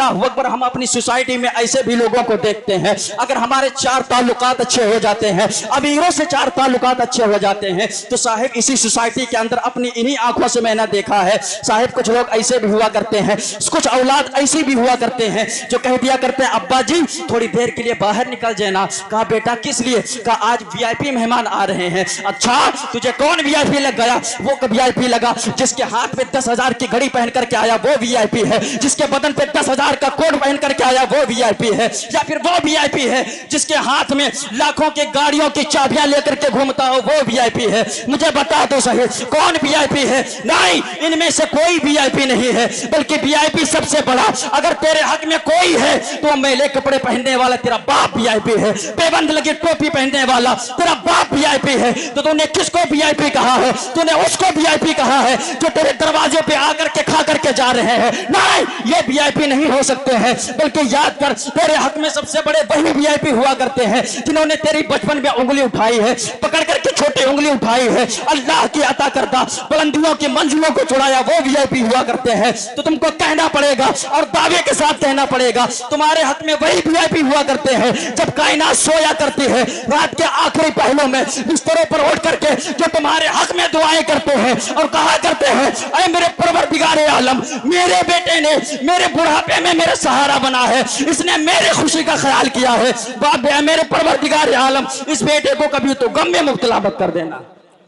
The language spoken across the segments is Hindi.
अल्लाह अकबर। हम अपनी सोसाइटी में ऐसे भी लोगों को देखते हैं, अगर हमारे 4 ताल्लुकात अच्छे हो जाते हैं, अमीरों से 4 ताल्लुकात अच्छे हो जाते हैं, तो साहिब इसी सोसाइटी के अंदर अपनी इन्हीं आंखों से मैंने देखा है साहिब, कुछ लोग ऐसे भी हुआ करते हैं, कुछ औलाद ऐसी भी हुआ करते हैं जो कह दिया करते हैं अब्बा जी थोड़ी देर के लिए बाहर निकल जाना। कहा बेटा किस लिए? कहा आज वीआईपी मेहमान आ रहे हैं। अच्छा तुझे कौन वीआईपी लग गया? वो वीआईपी लगा जिसके हाथ में 10,000 की घड़ी पहन करके आया वो वीआईपी है, जिसके बदन पे 10,000 का कोट पहन करके आया वो वीआईपी है, या फिर वो वीआईपी है जिसके हाथ में लाखों की गाड़ियों की चाबियां लेकर के घूमता हो वो वीआईपी है। मुझे बता दो सही कौन वीआईपी है? नहीं, इनमें से कोई वीआईपी नहीं है, बल्कि वीआईपी सबसे बड़ा अगर तेरे हक में कोई है तो मेले कपड़े पहनने वाला तेरा बाप वीआईपी है, बेबंद लगी टोपी पहनने वाला तेरा बाप वीआईपी है। तो तूने किसको वीआईपी कहा है? तूने उसको वीआईपी कहा है जो तेरे दरवाजे पे आकर के खा करके जा रहे हैं। नहीं, ये वीआईपी नहीं हो सकते हैं, बल्कि याद कर तेरे हक में सबसे बड़े वही वीआईपी हुआ करते हैं जिन्होंने तेरी बचपन में उंगली उठाई है, पकड़ करके छोटी उंगली उठाई है, अल्लाह की अता करदा बुलंदियों की मंजिलों को चुराया वो वीआईपी हुआ करते हैं। तो तुमको कहना पड़ेगा और दावे के साथ कहना पड़ेगा तुम्हारे हक में वही वीआईपी हुआ करते हैं जब कायनात सोया करती है रात के आखिरी पहलों में बिस्तरों पर उठ करके जो तुम्हारे हक में दुआएं करते हैं और कहा करते हैं ऐ मेरे परवरदिगारे आलम, मेरे बेटे ने मेरे बुढ़ापे में मेरा सहारा बना है, इसने मेरी खुशी का ख्याल किया है, बाप मेरे परवरदिगारे आलम इस बेटे को कभी तो गम में मुब्तला मत कर देना।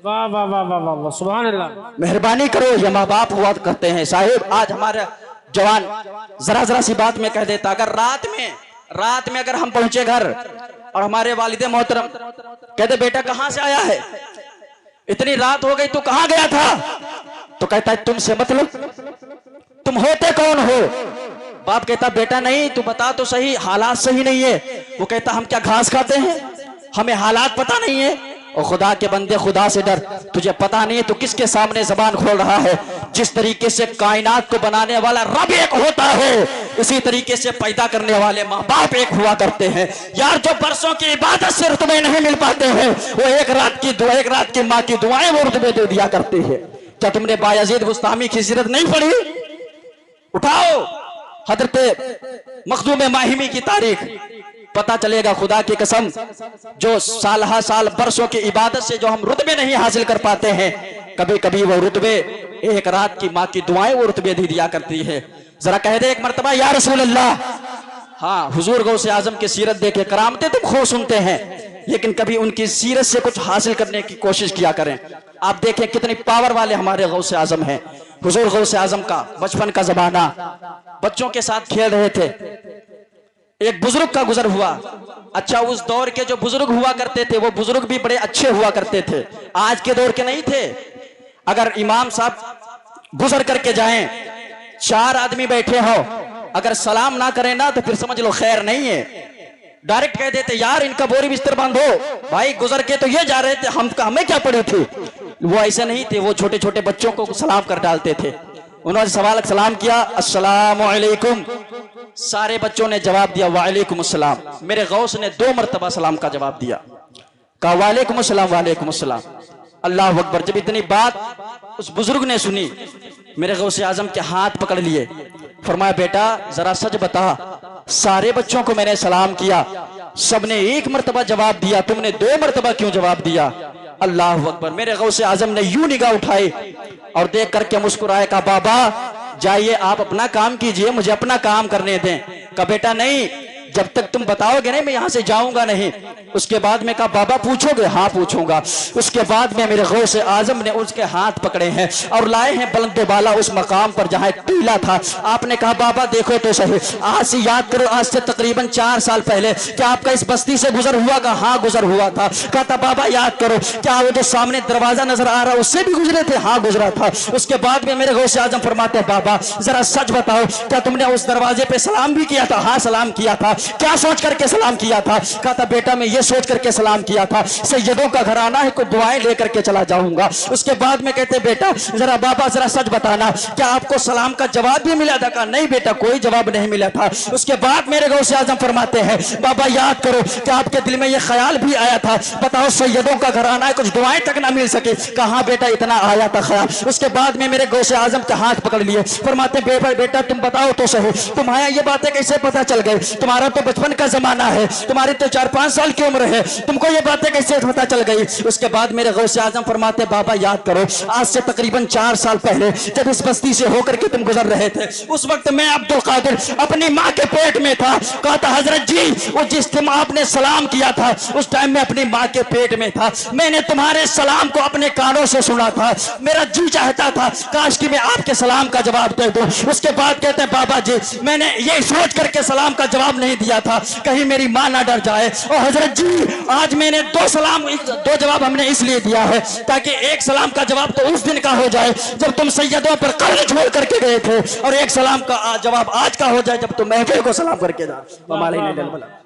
वाह वाह वाह वाह वाह, सुभान अल्लाह। मेहरबानी करो, ये माँ बाप हुआ करते हैं साहिब। आज हमारे जवान जरा जरा सी बात में कह देता, अगर रात में अगर हम पहुंचे घर और हमारे वालिदे मोहतरम कहते बेटा कहां से आया है, इतनी रात हो गई तो कहां गया था, तो कहता है तुमसे मतलब, तुम होते कौन हो? बाप कहता बेटा नहीं तू बता तो सही, हालात सही नहीं है। वो कहता हम क्या घास खाते हैं, हमें हालात पता नहीं है। और खुदा के बंदे खुदा से डर, तुझे पता नहीं है तो किसके सामने जबान खोल रहा है? जिस तरीके से कायनात को बनाने वाला रब एक होता है, इसी तरीके से पैदा करने वाले माँ बाप एक हुआ करते हैं। यार जो बरसों की इबादत से रुतबे नहीं मिल पाते हैं, वो एक रात की दुआ, एक रात की माँ की दुआएं वो रुतबे दे दिया करते हैं। क्या तुमने बायजीद बुस्तामी की सीरत नहीं पढ़ी? उठाओ हजरत मखदूम माहिमी की तारीख, पता चलेगा खुदा की कसम जो साल बरसों की इबादत से जो हम रुतबे नहीं हासिल कर पाते हैं, कभी कभी वो रुतबे एक रात की माँ की दुआएं वो रुतबे दी दिया करती है। जरा कह दे एक मर्तबा या रसूल अल्लाह। हाँ, हुजूर गौसे आजम की सीरत देखे करामतें तुम खूब सुनते हैं, लेकिन कभी उनकी सीरत से कुछ हासिल करने की कोशिश किया करें। आप देखें कितनी पावर वाले हमारे गौसे आजम हैं। हुजूर गौसे आजम का बचपन का जमाना, बच्चों के साथ खेल रहे थे, एक बुजुर्ग का गुजर हुआ। अच्छा, उस दौर के जो बुजुर्ग हुआ करते थे वो बुजुर्ग भी बड़े अच्छे हुआ करते थे, आज के दौर के नहीं थे। अगर इमाम साहब गुजर करके जाएं, 4 आदमी बैठे हो, अगर सलाम ना करें ना तो फिर समझ लो खैर नहीं है। डायरेक्ट कह देते यार इनका बोरी बिस्तर बांधो, भाई गुजर के तो ये जा रहे थे, हमें क्या पड़ी थी। वो ऐसे नहीं थे, वो छोटे छोटे बच्चों को सलाम कर डालते थे। उन्होंने सलाम किया अस्सलामु अलैकुम, सारे बच्चों ने जवाब दिया वालेकुम अस्सलाम। मेरे गौस ने 2 मरतबा सलाम का जवाब दिया, कहा वालेकुम अस्सलाम वालेकुम अस्सलाम। अल्लाह अकबर। जब इतनी बात उस बुजुर्ग ने सुनी, मेरे गौसे आजम के हाथ पकड़ लिए, फरमाया बेटा जरा सच बता, सारे बच्चों को मैंने सलाम किया, सबने 1 मरतबा जवाब दिया, तुमने 2 मरतबा क्यों जवाब दिया? अल्लाह अकबर। मेरे गौसे आजम ने यूं निगाह उठाई और देख करके मुस्कुराए, कहा बाबा जाइए आप अपना काम कीजिए, मुझे अपना काम करने दें। कहा बेटा नहीं, जब तक तुम बताओगे नहीं मैं यहां से जाऊंगा नहीं। उसके बाद में कहा बाबा पूछोगे? हाँ पूछूंगा। उसके बाद में मेरे गौसे आजम ने उसके हाथ पकड़े हैं और लाए हैं बुलंद बाला उस मकाम पर जहां एक टीला था। आपने कहा बाबा देखो तो सही, आज से याद करो, आज से तकरीबन 4 साल पहले क्या आपका इस बस्ती से गुजर हुआ? का हाँ गुजर हुआ था। कहा था बाबा याद करो, क्या वो जो सामने दरवाजा नजर आ रहा उससे भी गुजरे थे? हाँ गुजरा था। उसके बाद में मेरे गौसे आजम फरमाते बाबा जरा सच बताओ, क्या तुमने उस दरवाजे पे सलाम भी किया था? हाँ सलाम किया था। क्या सोच करके सलाम किया था? कहा था बेटा मैं ये सोच करके सलाम किया था सैयदों का घराना है, कुछ दुआएं लेकर के चला जाऊंगा। उसके बाद में कहते बेटा जरा बाबा जरा सच बताना, क्या आपको सलाम का जवाब भी मिला था? कहा नहीं बेटा कोई जवाब नहीं मिला था। उसके बाद मेरे गौसे आजम फरमाते हैं बाबा याद करो क्या आपके दिल में ये ख्याल भी आया था, बताओ सैयदों का घराना है, कुछ दुआएं तक ना मिल सके? कहा बेटा इतना आया था ख्याल। उसके बाद में मेरे गौसे आजम का हाथ पकड़ लिए, फरमाते बेटा तुम बताओ तो सही, तुम्हारा ये बातें कैसे पता चल गई? तुम्हारा तो बचपन का जमाना है, तुम्हारी तो 4-5 साल की उम्र है, तुमको ये बातें कैसे पता चल गई? उसके बाद मेरे गौसे आजम फरमाते बाबा याद करो आज से तकरीबन 4 साल पहले जब इस बस्ती से होकर के तुम गुजर रहे थे, उस वक्त मैं अब्दुल कादिर अपनी माँ के पेट में था। कहा था हजरत जी वो जिस दिन आपने सलाम किया था उस टाइम में अपनी माँ के पेट में था, मैंने तुम्हारे सलाम को अपने कानों से सुना था, मेरा जी चाहता था काश कि मैं आपके सलाम का जवाब दे दूं। उसके बाद कहते हैं बाबा जी मैंने ये सोच करके सलाम का जवाब नहीं दिया था कहीं मेरी माँ ना डर जाए, और हजरत जी आज मैंने 2 जवाब हमने इसलिए दिया है ताकि एक सलाम का जवाब तो उस दिन का हो जाए जब तुम सैयदों पर कर्ज छोड़ करके गए थे, और एक सलाम का जवाब आज का हो जाए जब तुम महफिल को सलाम करके जा।